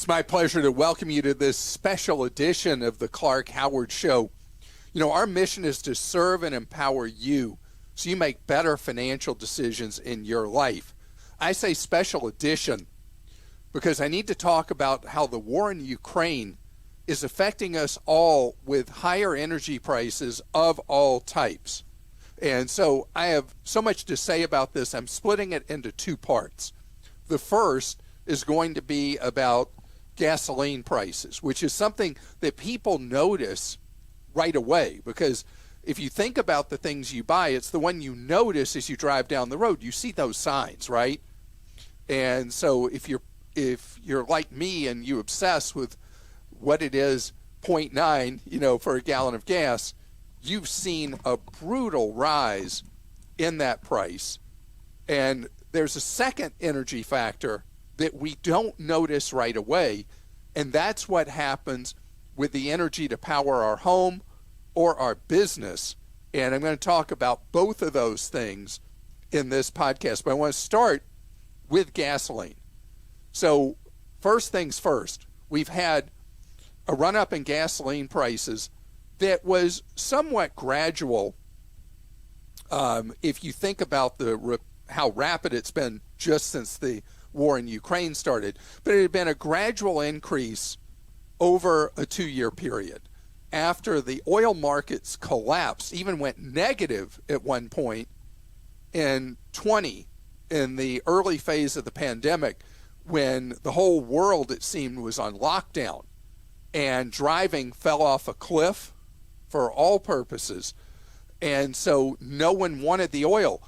It's my pleasure to welcome you to this special edition of the Clark Howard Show. You know, our mission is to serve and empower you so you make better financial decisions in your life. I say special edition because I need to talk about how the war in Ukraine is affecting us all with higher energy prices of all types. And so I have so much to say about this. I'm splitting it into two parts. The first is going to be about gasoline prices, which is something that people notice right away, because if you think about the things you buy, it's the one you notice as you drive down the road. You see those signs, right? And so if you're like me and you obsess with what it is, 0.9, for a gallon of gas, you've seen a brutal rise in that price. And there's a second energy factor that we don't notice right away, and that's what happens with the energy to power our home or our business. And I'm going to talk about both of those things in this podcast, but I want to start with gasoline. So first things first, we've had a run-up in gasoline prices that was somewhat gradual. If you think about how rapid it's been just since the war in Ukraine started, but it had been a gradual increase over a 2-year period. After the oil markets collapsed, even went negative at one point in the early phase of the pandemic, when the whole world, it seemed, was on lockdown and driving fell off a cliff for all purposes. And so no one wanted the oil.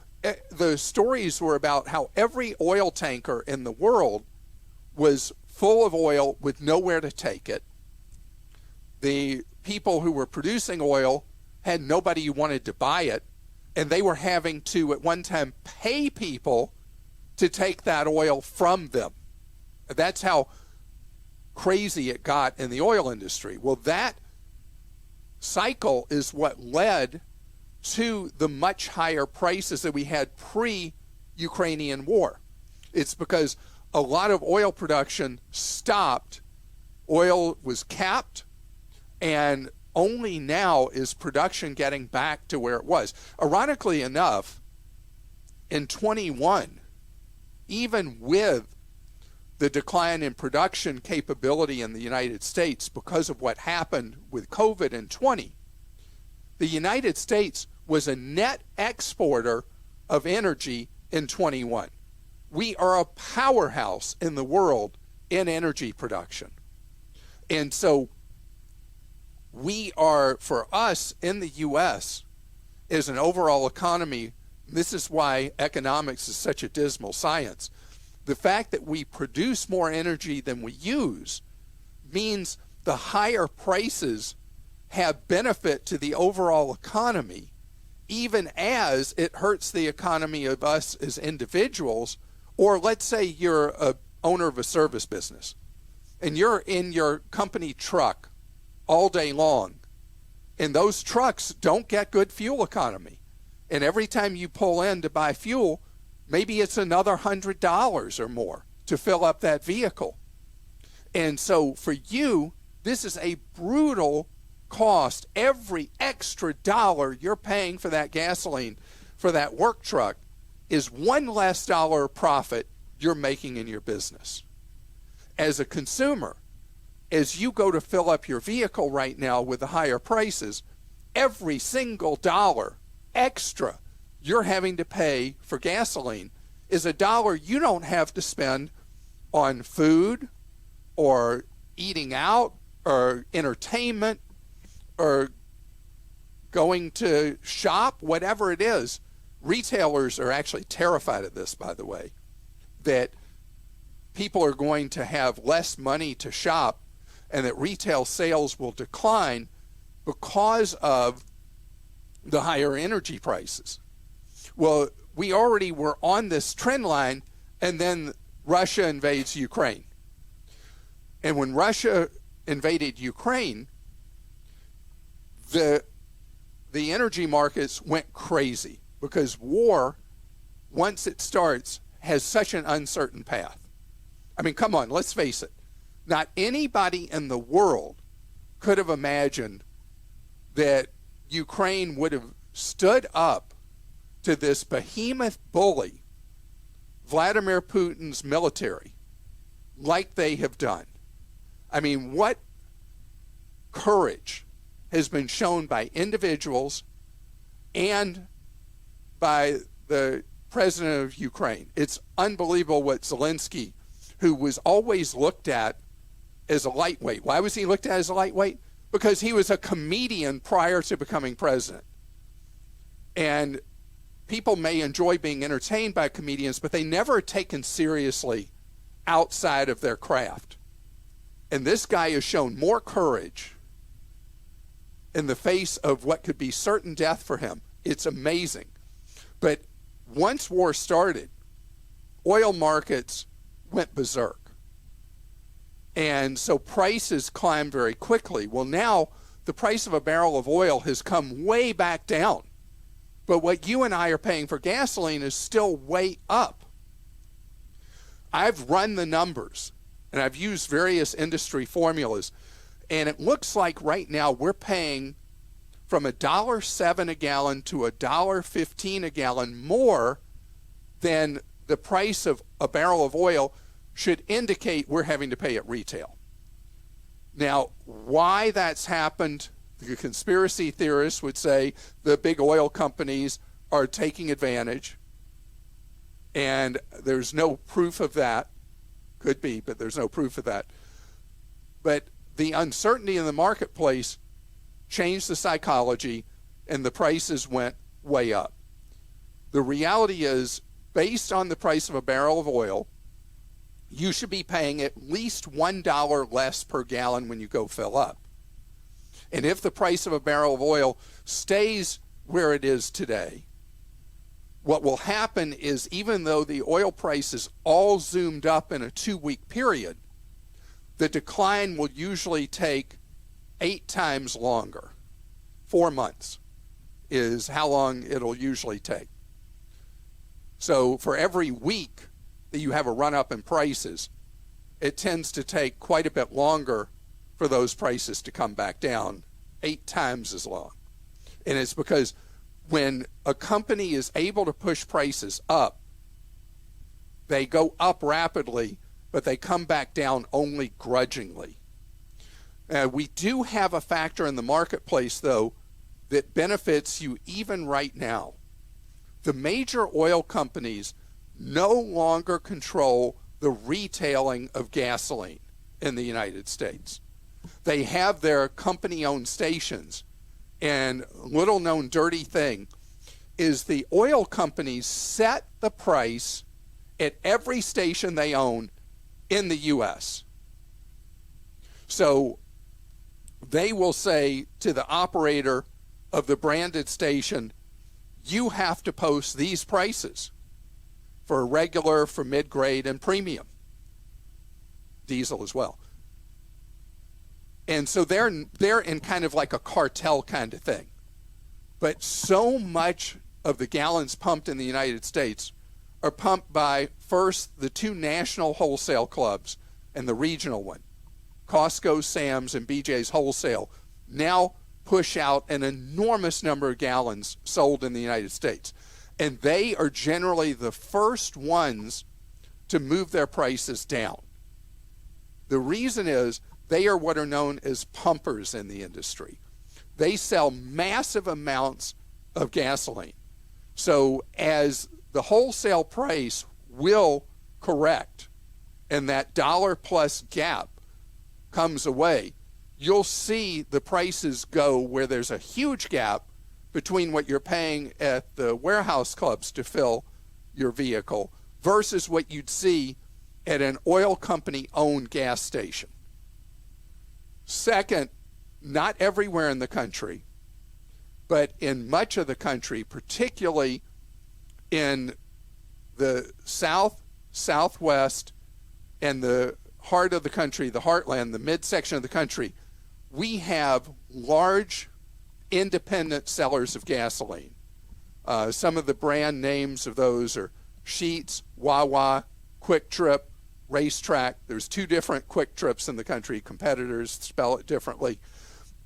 The stories were about how every oil tanker in the world was full of oil with nowhere to take it. The people who were producing oil had nobody who wanted to buy it, and they were having to, at one time, pay people to take that oil from them. That's how crazy it got in the oil industry. Well, that cycle is what led to the much higher prices that we had pre-Ukrainian war. It's because a lot of oil production stopped. Oil was capped, and only now is production getting back to where it was. Ironically enough, in 21, even with the decline in production capability in the United States because of what happened with COVID in 20, the United States was a net exporter of energy in 21. We are a powerhouse in the world in energy production. And so we are, for us in the U.S., as an overall economy, this is why economics is such a dismal science. The fact that we produce more energy than we use means the higher prices have benefit to the overall economy, even as it hurts the economy of us as individuals. Or let's say you're a owner of a service business and you're in your company truck all day long, and those trucks don't get good fuel economy. And every time you pull in to buy fuel, maybe it's another $100 or more to fill up that vehicle. And so for you, this is a brutal cost. Every extra dollar you're paying for that gasoline for that work truck is one less dollar of profit you're making in your business. As a consumer, as you go to fill up your vehicle right now with the higher prices, every single dollar extra you're having to pay for gasoline is a dollar you don't have to spend on food or eating out or entertainment or going to shop, whatever it is. Retailers are actually terrified of this, by the way, that people are going to have less money to shop and that retail sales will decline because of the higher energy prices. Well, we already were on this trend line, and then Russia invades Ukraine. And when Russia invaded Ukraine, the energy markets went crazy, because war, once it starts, has such an uncertain path. I mean, come on, let's face it. Not anybody in the world could have imagined that Ukraine would have stood up to this behemoth bully, Vladimir Putin's military, like they have done. I mean, what courage has been shown by individuals and by the president of Ukraine. It's unbelievable what Zelensky, who was always looked at as a lightweight. Why was he looked at as a lightweight? Because he was a comedian prior to becoming president. And people may enjoy being entertained by comedians, but they never are taken seriously outside of their craft. And this guy has shown more courage in the face of what could be certain death for him. It's amazing. But once war started, oil markets went berserk. And so prices climbed very quickly. Well, now the price of a barrel of oil has come way back down. But what you and I are paying for gasoline is still way up. I've run the numbers, and I've used various industry formulas, and it looks like right now we're paying from $1.07 a gallon to $1.15 a gallon more than the price of a barrel of oil should indicate we're having to pay at retail. Now, why that's happened, the conspiracy theorists would say the big oil companies are taking advantage, and there's no proof of that. Could be, but there's no proof of that. But the uncertainty in the marketplace changed the psychology, and the prices went way up. The reality is, based on the price of a barrel of oil, you should be paying at least $1 less per gallon when you go fill up. And if the price of a barrel of oil stays where it is today, what will happen is, even though the oil price is all zoomed up in a 2-week period, the decline will usually take 8 times longer. 4 months is how long it'll usually take. So for every week that you have a run-up in prices, it tends to take quite a bit longer for those prices to come back down, 8 times as long. And it's because when a company is able to push prices up, they go up rapidly, but they come back down only grudgingly. We do have a factor in the marketplace, though, that benefits you even right now. The major oil companies no longer control the retailing of gasoline in the United States. They have their company-owned stations, and little-known dirty thing is the oil companies set the price at every station they own in the U.S. So they will say to the operator of the branded station, you have to post these prices for regular, for mid-grade, and premium. Diesel as well. And so they're in kind of like a cartel kind of thing. But so much of the gallons pumped in the United States are pumped by, first, the 2 national wholesale clubs and the regional one. Costco, Sam's, and BJ's Wholesale now push out an enormous number of gallons sold in the United States. And they are generally the first ones to move their prices down. The reason is they are what are known as pumpers in the industry. They sell massive amounts of gasoline. So as the wholesale price will correct and that $+ gap comes away, you'll see the prices go where there's a huge gap between what you're paying at the warehouse clubs to fill your vehicle versus what you'd see at an oil company-owned gas station. Second, not everywhere in the country, but in much of the country, particularly in the south, southwest, and the heart of the country, the heartland, the midsection of the country, we have large independent sellers of gasoline. Some of the brand names of those are Sheetz, Wawa, Quick Trip, racetrack. There's two different Quick Trips in the country. Competitors spell it differently.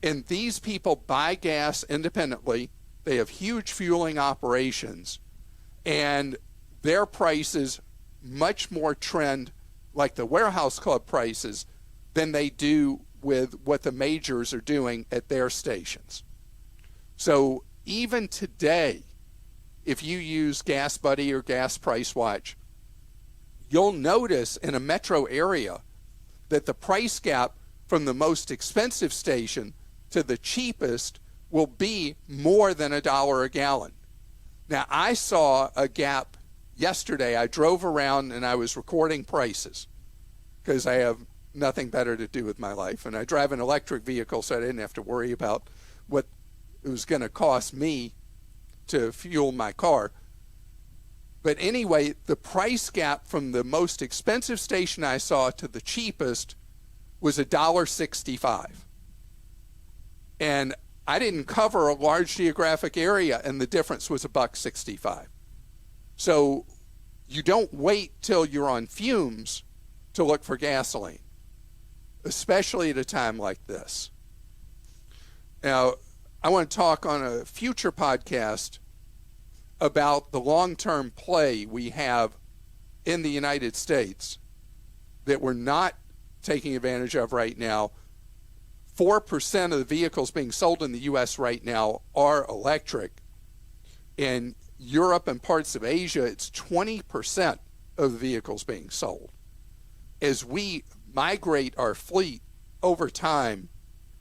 And these people buy gas independently. They have huge fueling operations, and their prices much more trend like the warehouse club prices than they do with what the majors are doing at their stations. So even today, if you use Gas Buddy or Gas Price Watch, you'll notice in a metro area that the price gap from the most expensive station to the cheapest will be more than $1 a gallon. Now, I saw a gap yesterday. I drove around and I was recording prices because I have nothing better to do with my life. And I drive an electric vehicle, so I didn't have to worry about what it was going to cost me to fuel my car. But anyway, the price gap from the most expensive station I saw to the cheapest was $1.65. And I didn't cover a large geographic area, and the difference was $1.65. So you don't wait till you're on fumes to look for gasoline, especially at a time like this. Now, I want to talk on a future podcast about the long-term play we have in the United States that we're not taking advantage of right now. 4% of the vehicles being sold in the U.S. right now are electric. In Europe and parts of Asia, it's 20% of the vehicles being sold. As we migrate our fleet over time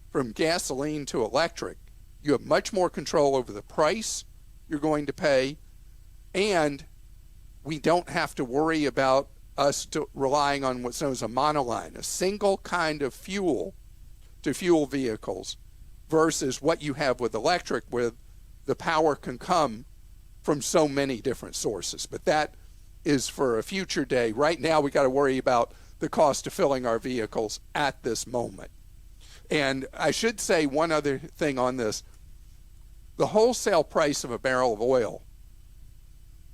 from gasoline to electric, you have much more control over the price you're going to pay, and we don't have to worry about us relying on what's known as a monoline, a single kind of fuel to fuel vehicles, versus what you have with electric, where the power can come from so many different sources. But that is for a future day. Right now, we got to worry about the cost of filling our vehicles at this moment. And I should say one other thing on this. The wholesale price of a barrel of oil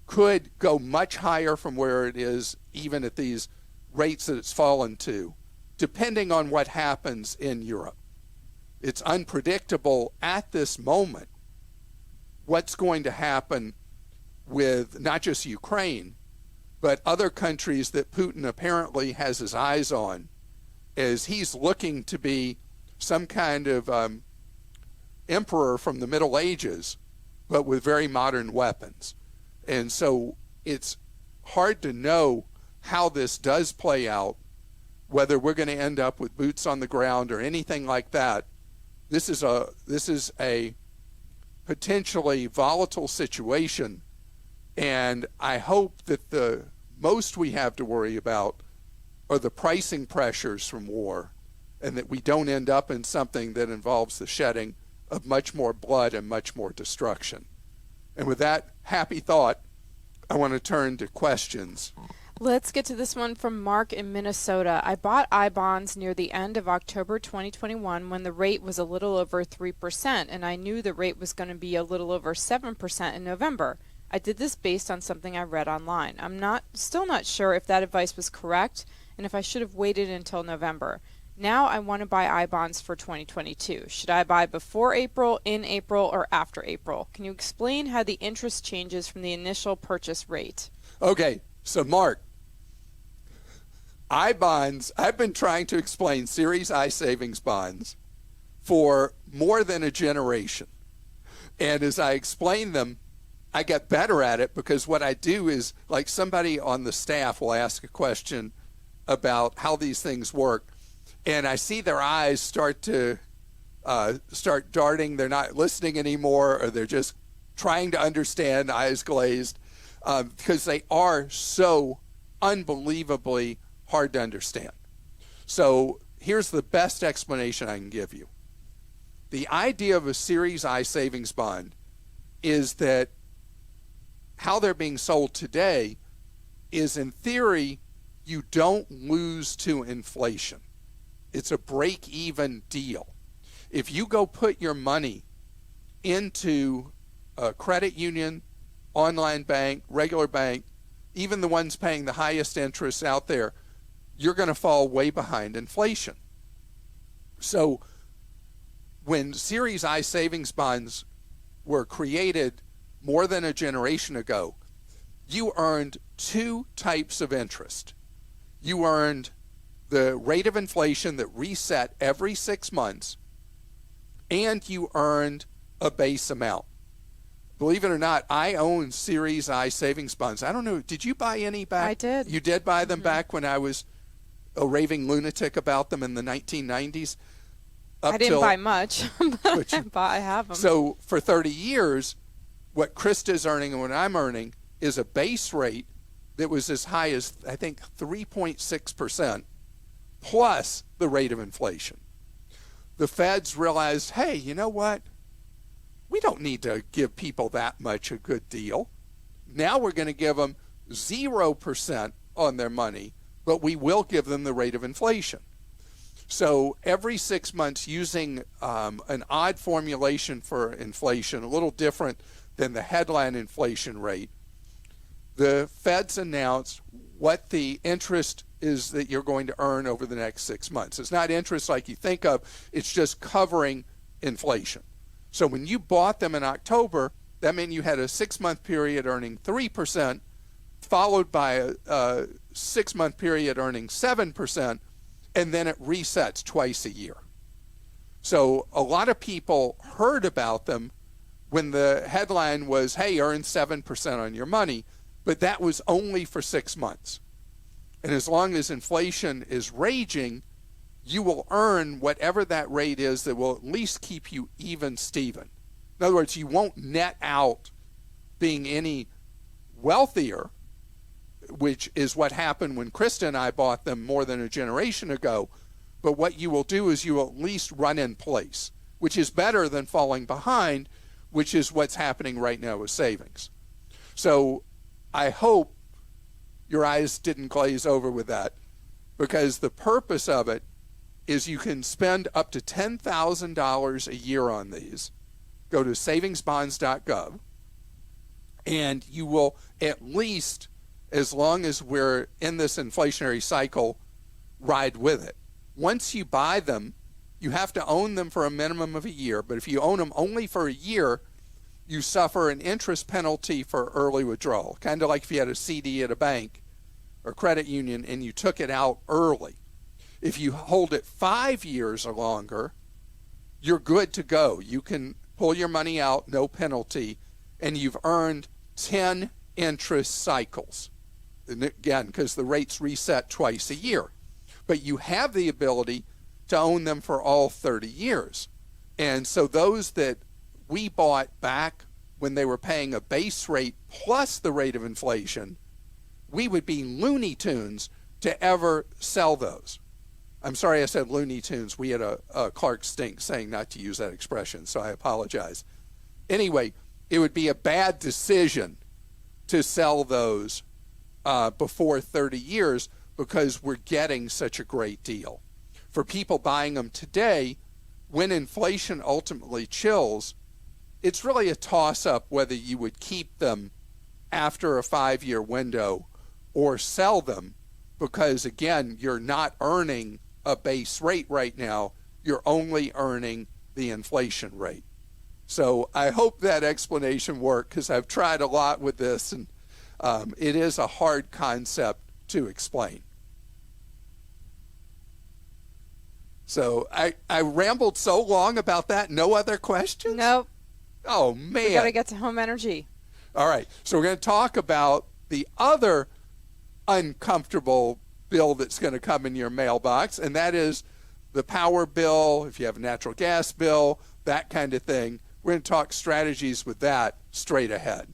could go much higher from where it is, even at these rates that it's fallen to, depending on what happens in Europe. It's unpredictable at this moment what's going to happen with not just Ukraine, but other countries that Putin apparently has his eyes on, as he's looking to be some kind of emperor from the Middle Ages, but with very modern weapons. And so it's hard to know how this does play out, whether we're going to end up with boots on the ground or anything like that. This is a potentially volatile situation, and I hope that the most we have to worry about are the pricing pressures from war, and that we don't end up in something that involves the shedding of much more blood and much more destruction. And with that happy thought, I want to turn to questions. Let's get to this one from Mark in Minnesota. I bought I-bonds near the end of October 2021 when the rate was a little over 3%, and I knew the rate was going to be a little over 7% in November. I did this based on something I read online. I'm still not sure if that advice was correct and if I should have waited until November. Now I want to buy I-bonds for 2022. Should I buy before April, in April, or after April? Can you explain how the interest changes from the initial purchase rate? Okay, so Mark, I-bonds, I've been trying to explain Series I savings bonds for more than a generation. And as I explain them, I get better at it, because what I do is, like, somebody on the staff will ask a question about how these things work, and I see their eyes start darting. They're not listening anymore, or they're just trying to understand, eyes glazed, because they are so unbelievably hard to understand. So here's the best explanation I can give you. The idea of a Series I savings bond is that how they're being sold today is, in theory, you don't lose to inflation. It's a break-even deal. If you go put your money into a credit union, online bank, regular bank, even the ones paying the highest interest out there, you're going to fall way behind inflation. So when Series I savings bonds were created more than a generation ago, you earned two types of interest. You earned the rate of inflation that reset every 6 months, and you earned a base amount. Believe it or not, I own Series I savings bonds. I don't know, did you buy any back? I did. You did buy them back when I was a raving lunatic about them in the 1990s? I didn't buy much, but I have them. So for 30 years, what Christa's earning and what I'm earning is a base rate that was as high as, I think, 3.6% plus the rate of inflation. The feds realized, hey, you know what? We don't need to give people that much a good deal. Now we're going to give them 0% on their money, but we will give them the rate of inflation. So every 6 months, using an odd formulation for inflation, a little different than the headline inflation rate, the feds announced what the interest is that you're going to earn over the next 6 months. It's not interest like you think of, it's just covering inflation. So when you bought them in October, that meant you had a 6 month period earning 3%, followed by a 6 month period earning 7%, and then it resets twice a year. So a lot of people heard about them when the headline was, hey, earn 7% on your money, but that was only for 6 months. And as long as inflation is raging, you will earn whatever that rate is that will at least keep you even Steven. In other words, you won't net out being any wealthier, which is what happened when Christa and I bought them more than a generation ago. But what you will do is you will at least run in place, which is better than falling behind, which is what's happening right now with savings. So I hope your eyes didn't glaze over with that, because the purpose of it is you can spend up to $10,000 a year on these. Go to savingsbonds.gov, and you will at least, as long as we're in this inflationary cycle, ride with it. Once you buy them, you have to own them for a minimum of a year, but if you own them only for a year, you suffer an interest penalty for early withdrawal, kind of like if you had a CD at a bank or credit union and you took it out early. If you hold it 5 years or longer, you're good to go. You can pull your money out, no penalty, and you've earned 10 interest cycles. And again, because the rates reset twice a year. But you have the ability to own them for all 30 years. And so those that we bought back when they were paying a base rate plus the rate of inflation, we would be Looney Tunes to ever sell those. I'm sorry I said Looney Tunes. We had a Clark Stink saying not to use that expression, so I apologize. Anyway, it would be a bad decision to sell those before 30 years because we're getting such a great deal. For people buying them today, when inflation ultimately chills, it's really a toss-up whether you would keep them after a 5-year window or sell them, because again, you're not earning a base rate right now, you're only earning the inflation rate. So I hope that explanation worked, because I've tried a lot with this, and it is a hard concept to explain. So I rambled so long about that. No other questions? Nope. Oh, man. We got to get to home energy. All right. So we're going to talk about the other uncomfortable bill that's going to come in your mailbox, and that is the power bill, if you have a natural gas bill, that kind of thing. We're going to talk strategies with that straight ahead.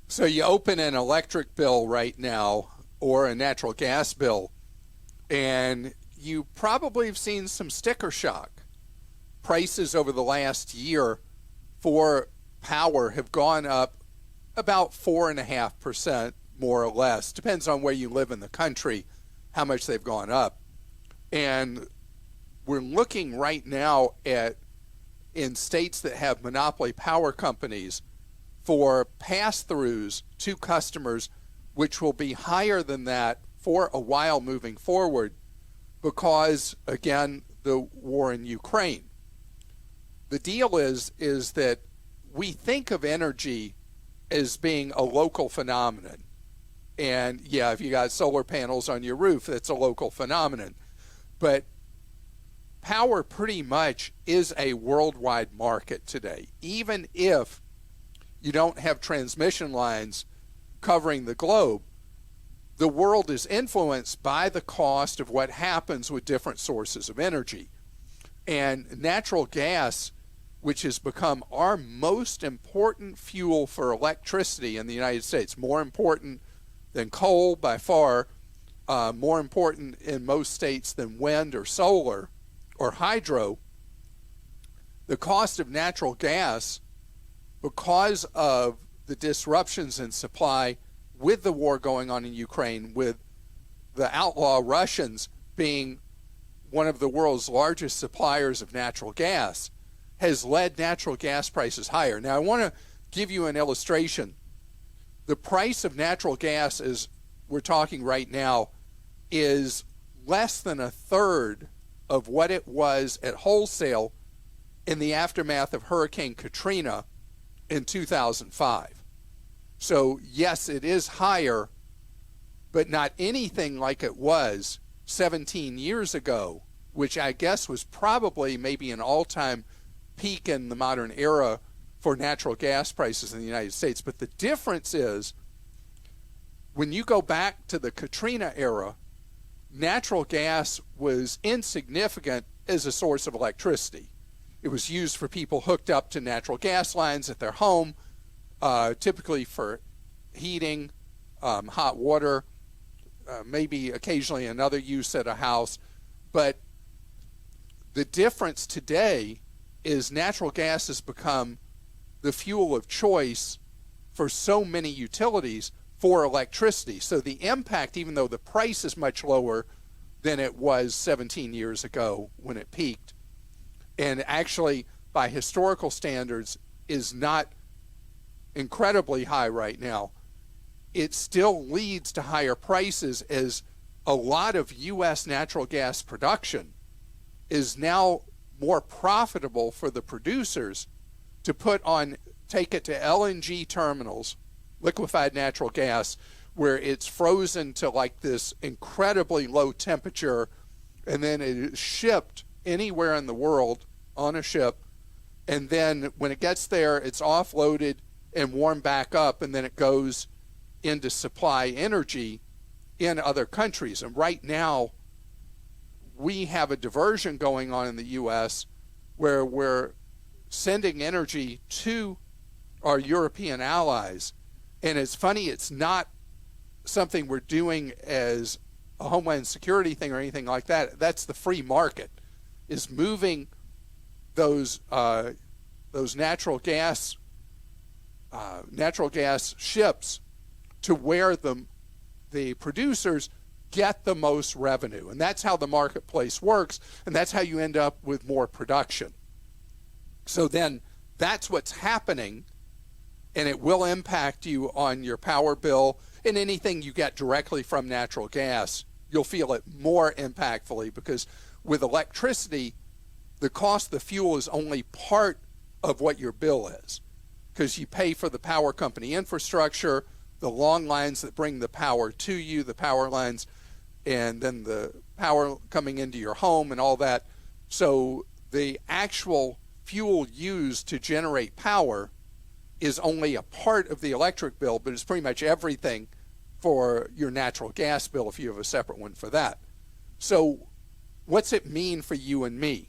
So you open an electric bill right now or a natural gas bill, and you probably have seen some sticker shock. Prices over the last year for power have gone up about 4.5%, more or less. Depends on where you live in the country, how much they've gone up. And we're looking right now at, in states that have monopoly power companies, for pass-throughs to customers which will be higher than that for a while moving forward because, again, the war in Ukraine. The deal is that we think of energy as being a local phenomenon. And yeah, if you got solar panels on your roof, that's a local phenomenon. But power pretty much is a worldwide market today. Even if you don't have transmission lines covering the globe, the world is influenced by the cost of what happens with different sources of energy. And natural gas, which has become our most important fuel for electricity in the United States, more important than coal by far, more important in most states than wind or solar or hydro. The cost of natural gas, because of the disruptions in supply with the war going on in Ukraine, with the outlaw Russians being one of the world's largest suppliers of natural gas, has led natural gas prices higher. Now, I want to give you an illustration. The price of natural gas, as we're talking right now, is less than a third of what it was at wholesale in the aftermath of Hurricane Katrina in 2005. So, yes, it is higher, but not anything like it was 17 years ago, which I guess was probably maybe an all-time peak in the modern era for natural gas prices in the United States. But the difference is, when you go back to the Katrina era, natural gas was insignificant as a source of electricity. It was used for people hooked up to natural gas lines at their home, typically for heating, hot water, maybe occasionally another use at a house. But the difference today is natural gas has become the fuel of choice for so many utilities for electricity. So the impact, even though the price is much lower than it was 17 years ago when it peaked, and actually by historical standards is not incredibly high right now, it still leads to higher prices as a lot of U.S. natural gas production is now more profitable for the producers to take it to LNG terminals, liquefied natural gas, where it's frozen to like this incredibly low temperature, and then it is shipped anywhere in the world on a ship, and then when it gets there, it's offloaded and warmed back up, and then it goes into supply energy in other countries. And right now, we have a diversion going on in the U.S. where we're sending energy to our European allies. And it's funny, it's not something we're doing as a homeland security thing or anything like that. That's the free market, is moving those natural gas ships to where the producers get the most revenue. And that's how the marketplace works, and that's how you end up with more production. So then that's what's happening, and it will impact you on your power bill, and anything you get directly from natural gas, you'll feel it more impactfully, because with electricity, the cost of the fuel is only part of what your bill is, because you pay for the power company infrastructure, the long lines that bring the power to you, the power lines, and then the power coming into your home and all that. So the actual fuel used to generate power is only a part of the electric bill, but it's pretty much everything for your natural gas bill if you have a separate one for that. So what's it mean for you and me?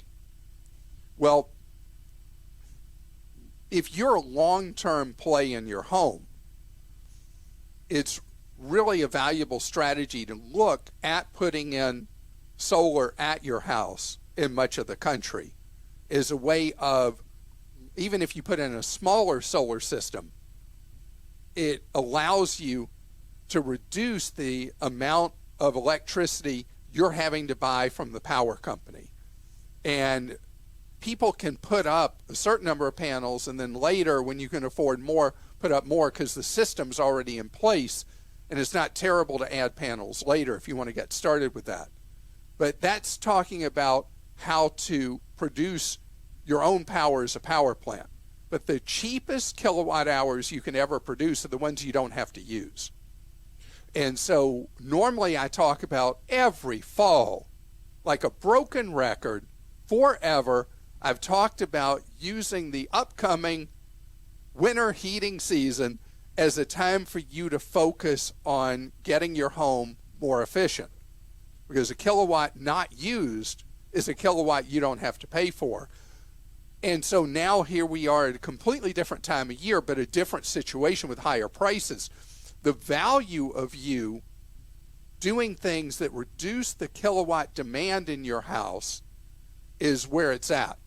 Well, if you're a long-term play in your home, it's really a valuable strategy to look at putting in solar at your house in much of the country as a way of, even if you put in a smaller solar system, it allows you to reduce the amount of electricity you're having to buy from the power company. And people can put up a certain number of panels, and then later, when you can afford more, put up more, because the system's already in place And it's not terrible to add panels later if you want to get started with that. But that's talking about how to produce your own power as a power plant. But the cheapest kilowatt hours you can ever produce are the ones you don't have to use. And so normally I talk about every fall, like a broken record, forever, I've talked about using the upcoming winter heating season as a time for you to focus on getting your home more efficient. Because a kilowatt not used is a kilowatt you don't have to pay for. And so now here we are at a completely different time of year, but a different situation with higher prices. The value of you doing things that reduce the kilowatt demand in your house is where it's at.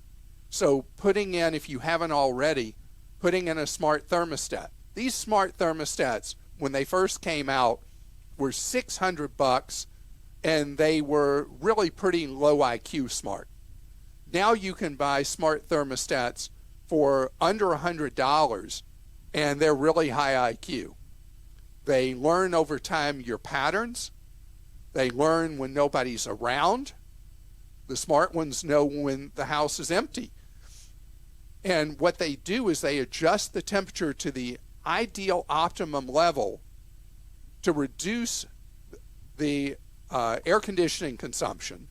So putting in, if you haven't already, putting in a smart thermostat. These smart thermostats, when they first came out, were $600, and they were really pretty low IQ smart. Now you can buy smart thermostats for under $100, and they're really high IQ. They learn over time your patterns. They learn when nobody's around. The smart ones know when the house is empty. And what they do is they adjust the temperature to the ideal optimum level to reduce the air conditioning consumption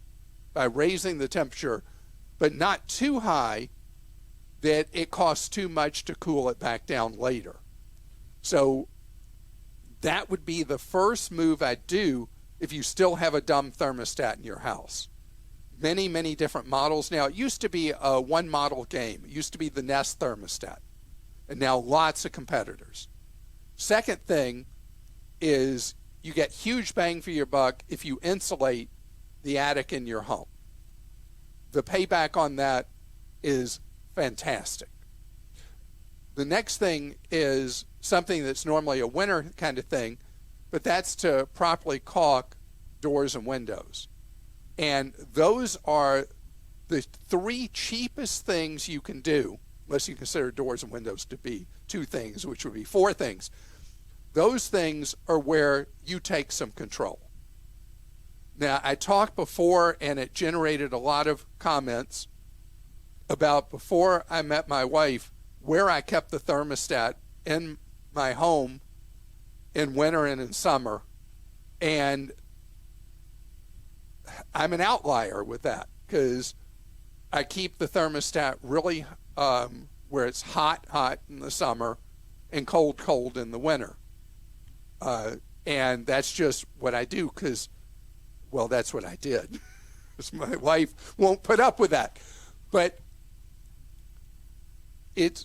by raising the temperature, but not too high that it costs too much to cool it back down later. So that would be the first move I'd do if you still have a dumb thermostat in your house. Many, many different models. Now, it used to be a one model game. It used to be the Nest thermostat. And now lots of competitors. Second thing is you get huge bang for your buck if you insulate the attic in your home. The payback on that is fantastic. The next thing is something that's normally a winter kind of thing, but that's to properly caulk doors and windows. And those are the three cheapest things you can do, unless you consider doors and windows to be two things, which would be four things. Those things are where you take some control. Now, I talked before, and it generated a lot of comments about before I met my wife, where I kept the thermostat in my home in winter and in summer. And I'm an outlier with that because I keep the thermostat really where it's hot in the summer and cold in the winter. And that's just what I do because, well, that's what I did. My wife won't put up with that. But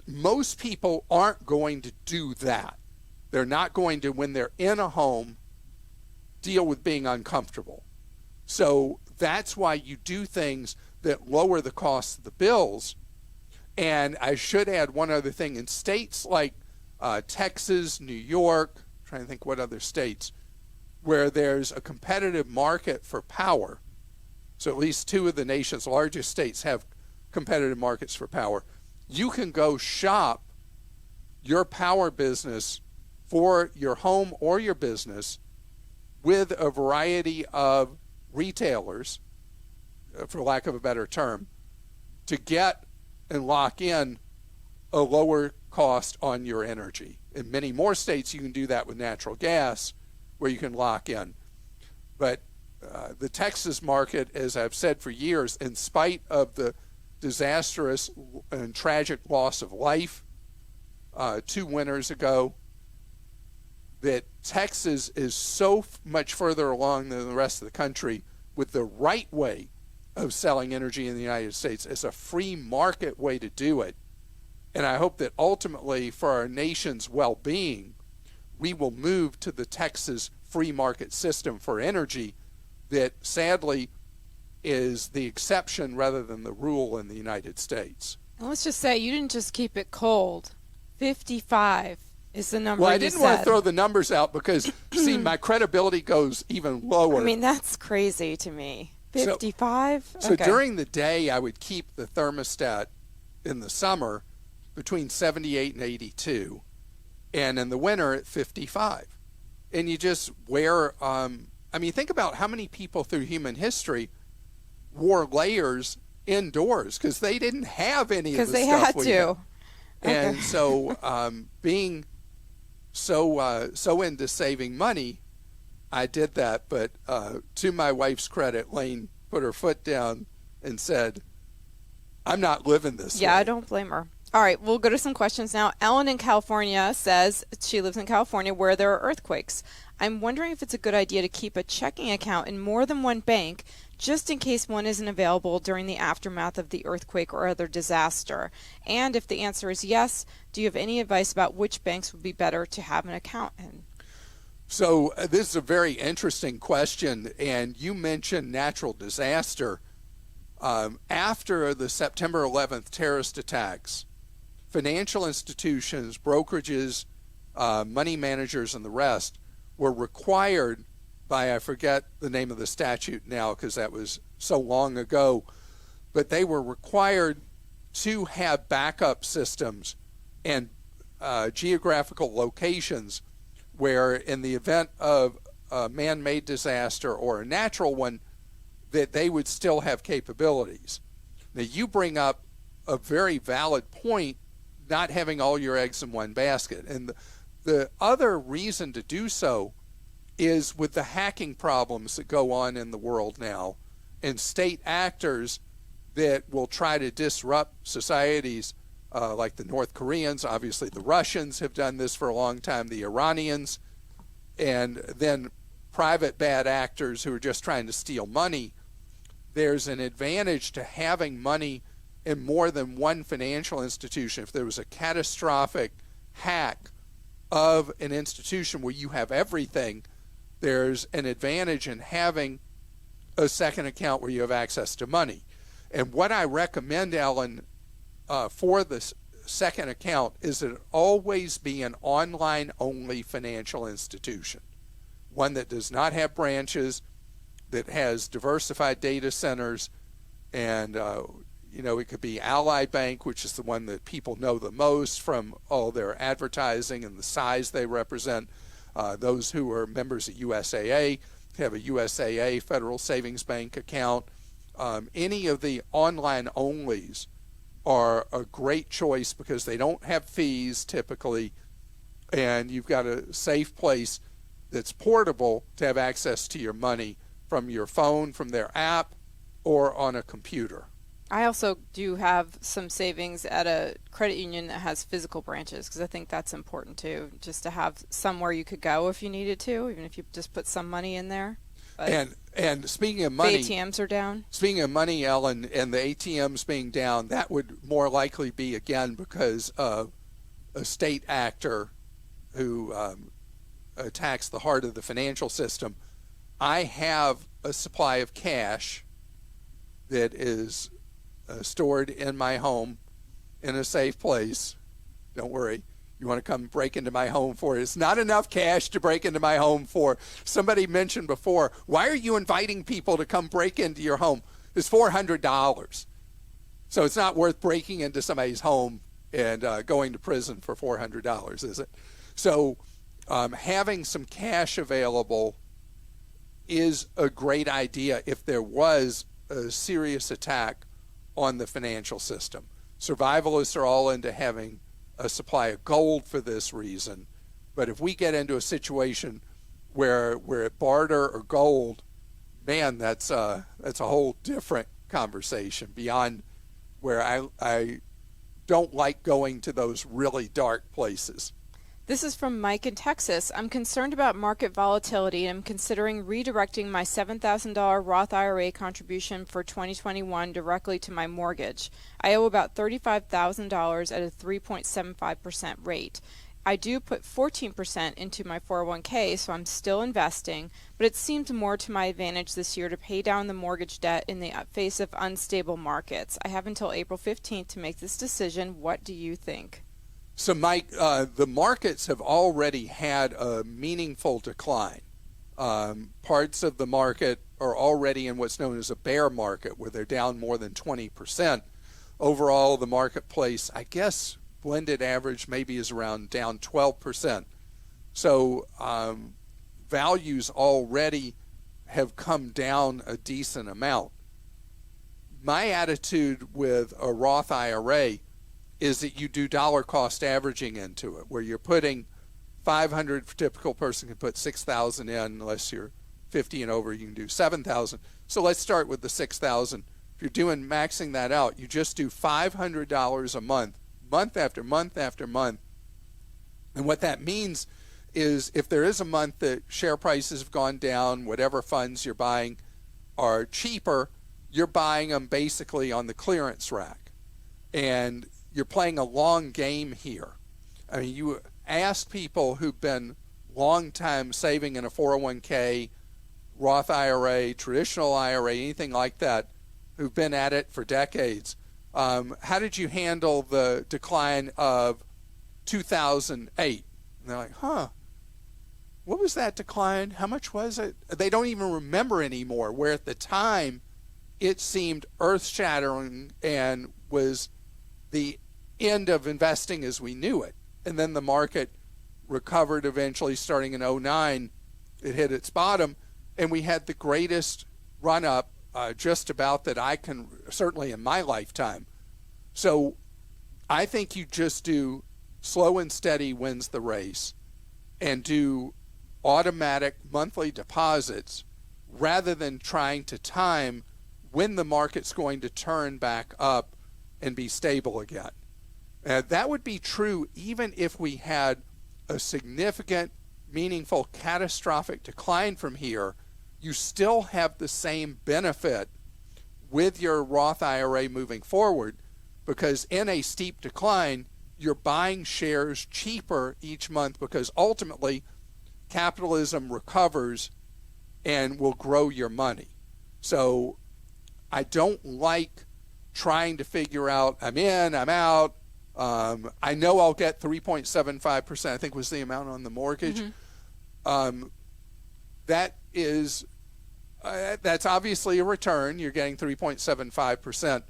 most people aren't going to do that. They're not going to, when they're in a home, deal with being uncomfortable. So that's why you do things that lower the cost of the bills. And I should add one other thing. In states like Texas, New York, I'm trying to think what other states, where there's a competitive market for power. So at least two of the nation's largest states have competitive markets for power. You can go shop your power business for your home or your business with a variety of retailers, for lack of a better term, to get and lock in a lower cost on your energy. In many more states, you can do that with natural gas, where you can lock in. But the Texas market, as I've said for years, in spite of the disastrous and tragic loss of life 2 winters ago, that Texas is so much further along than the rest of the country with the right way of selling energy in the United States as a free market way to do it. And I hope that ultimately, for our nation's well-being, we will move to the Texas free market system for energy that sadly is the exception rather than the rule in the United States. And let's just say you didn't just keep it cold. 55 is the number. Well, I didn't want to throw the numbers out because, see, my credibility goes even lower. I mean, that's crazy to me. 55? So during the day, I would keep the thermostat in the summer between 78 and 82, and in the winter at 55. and you just wear, I mean, think about how many people through human history wore layers indoors because they didn't have any of the stuff we had. And so being so into saving money, I did that. But to my wife's credit, Lane put her foot down and said, I'm not living this way. Yeah, I don't blame her. All right, we'll go to some questions now. Ellen in California says she lives in California where there are earthquakes. I'm wondering if it's a good idea to keep a checking account in more than one bank just in case one isn't available during the aftermath of the earthquake or other disaster. And if the answer is yes, do you have any advice about which banks would be better to have an account in? So this is a very interesting question, and you mentioned natural disaster. After the September 11th terrorist attacks, financial institutions, brokerages, money managers, and the rest were required by, I forget the name of the statute now because that was so long ago, but they were required to have backup systems and geographical locations where in the event of a man-made disaster or a natural one, that they would still have capabilities. Now, you bring up a very valid point, not having all your eggs in one basket. And the other reason to do so is with the hacking problems that go on in the world now, and state actors that will try to disrupt societies like the North Koreans. Obviously, the Russians have done this for a long time, the Iranians, and then private bad actors who are just trying to steal money. There's an advantage to having money in more than one financial institution. If there was a catastrophic hack of an institution where you have everything, there's an advantage in having a second account where you have access to money. And what I recommend, Ellen, for the second account is that it always be an online-only financial institution, one that does not have branches, that has diversified data centers, and it could be Ally Bank, which is the one that people know the most from all their advertising and the size they represent. Those who are members of USAA have a USAA Federal Savings Bank account. Any of the online onlys are a great choice because they don't have fees typically, and you've got a safe place that's portable to have access to your money from your phone, from their app, or on a computer. I also do have some savings at a credit union that has physical branches because I think that's important too, just to have somewhere you could go if you needed to, even if you just put some money in there. But and speaking of money, the ATMs are down. Speaking of money, Ellen, and the ATMs being down, that would more likely be again because of a state actor who attacks the heart of the financial system. I have a supply of cash that is stored in my home in a safe place. Don't worry. You want to come break into my home for it. It's not enough cash to break into my home for. Somebody mentioned before, why are you inviting people to come break into your home? It's $400. So it's not worth breaking into somebody's home and going to prison for $400, is it? So having some cash available is a great idea if there was a serious attack on the financial system. Survivalists are all into having a supply of gold for this reason, but if we get into a situation where we're at barter or gold, man, that's a whole different conversation beyond where I don't like going to those really dark places. This is from Mike in Texas. I'm concerned about market volatility and I'm considering redirecting my $7,000 Roth IRA contribution for 2021 directly to my mortgage. I owe about $35,000 at a 3.75% rate. I do put 14% into my 401k, so I'm still investing, but it seems more to my advantage this year to pay down the mortgage debt in the face of unstable markets. I have until April 15th to make this decision. What do you think? So, Mike, the markets have already had a meaningful decline. Parts of the market are already in what's known as a bear market, where they're down more than 20%. Overall, the marketplace, I guess, blended average maybe is around down 12%. So values already have come down a decent amount. My attitude with a Roth IRA is that you do dollar cost averaging into it, where you're putting 500. For typical person can put 6,000 in. Unless you're 50 and over, you can do 7,000. So let's start with the 6,000. If you're doing maxing that out, you just do $500 a month, month after month after month. And what that means is if there is a month that share prices have gone down, whatever funds you're buying are cheaper, you're buying them basically on the clearance rack. And you're playing a long game here. I mean, you ask people who've been long time saving in a 401k, Roth IRA, traditional IRA, anything like that, who've been at it for decades, how did you handle the decline of 2008? And they're like, what was that decline? How much was it? They don't even remember anymore, where at the time it seemed earth-shattering and was the end of investing as we knew it. And then the market recovered eventually starting in 2009. It hit its bottom, and we had the greatest run-up just about that I can, certainly in my lifetime. So I think you just do slow and steady wins the race, and do automatic monthly deposits rather than trying to time when the market's going to turn back up and be stable again. That would be true even if we had a significant, meaningful, catastrophic decline from here. You still have the same benefit with your Roth IRA moving forward, because in a steep decline, you're buying shares cheaper each month, because ultimately capitalism recovers and will grow your money. So I don't like trying to figure out, I'm in, I'm out. I know I'll get 3.75%, I think was the amount on the mortgage. That is, that's obviously a return. You're getting 3.75%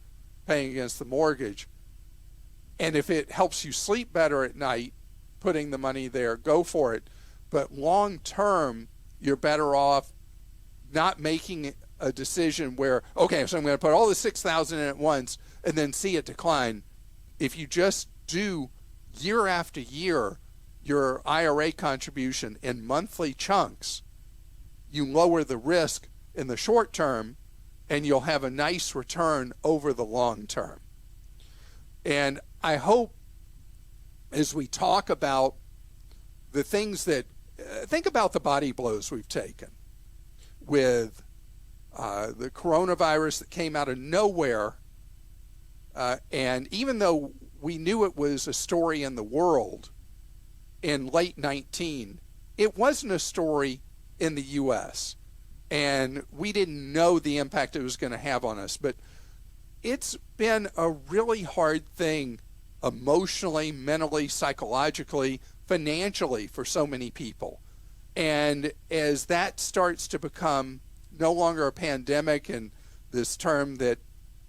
paying against the mortgage. And if it helps you sleep better at night, putting the money there, go for it. But long term, you're better off not making a decision where, okay, so I'm going to put all the 6,000 in at once and then see it decline. If you just do year after year your IRA contribution in monthly chunks, you lower the risk in the short term, and you'll have a nice return over the long term. And I hope as we talk about the things that, think about the body blows we've taken with the coronavirus that came out of nowhere. And even though we knew it was a story in the world in late 19, it wasn't a story in the U.S. And we didn't know the impact it was going to have on us. But it's been a really hard thing emotionally, mentally, psychologically, financially for so many people. And as that starts to become no longer a pandemic, and this term that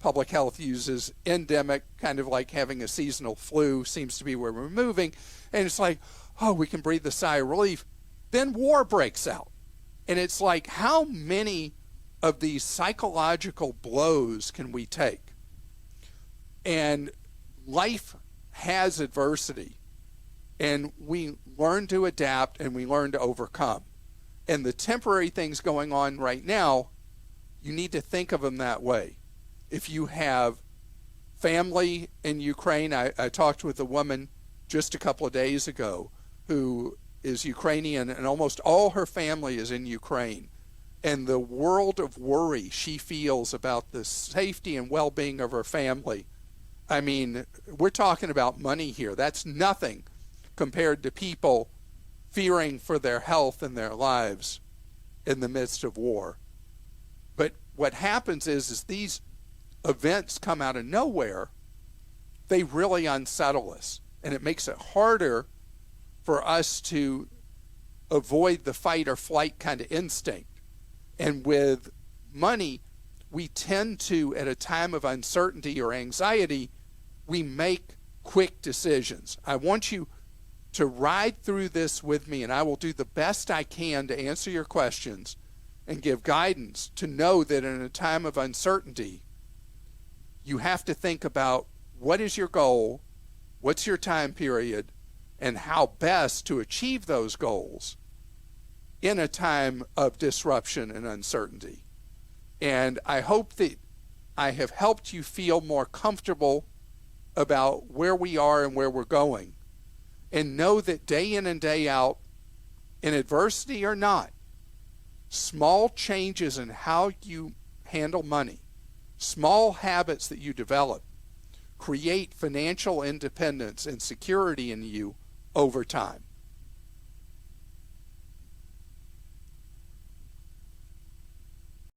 public health uses, endemic, kind of like having a seasonal flu, seems to be where we're moving, and it's like, oh, we can breathe a sigh of relief. Then war breaks out. And it's like, how many of these psychological blows can we take? And life has adversity, and we learn to adapt and we learn to overcome. And the temporary things going on right now, you need to think of them that way. If you have family in Ukraine, I talked with a woman just a couple of days ago who is Ukrainian, and almost all her family is in Ukraine. And the world of worry she feels about the safety and well-being of her family, I mean, we're talking about money here. That's nothing compared to people fearing for their health and their lives in the midst of war. But what happens is these events come out of nowhere. They really unsettle us, and it makes it harder for us to avoid the fight or flight kind of instinct. And with money, we tend to, at a time of uncertainty or anxiety, we make quick decisions. I want you to ride through this with me, and I will do the best I can to answer your questions and give guidance, to know that in a time of uncertainty, you have to think about what is your goal, what's your time period, and how best to achieve those goals in a time of disruption and uncertainty. And I hope that I have helped you feel more comfortable about where we are and where we're going. And know that day in and day out, in adversity or not, small changes in how you handle money, small habits that you develop, create financial independence and security in you over time.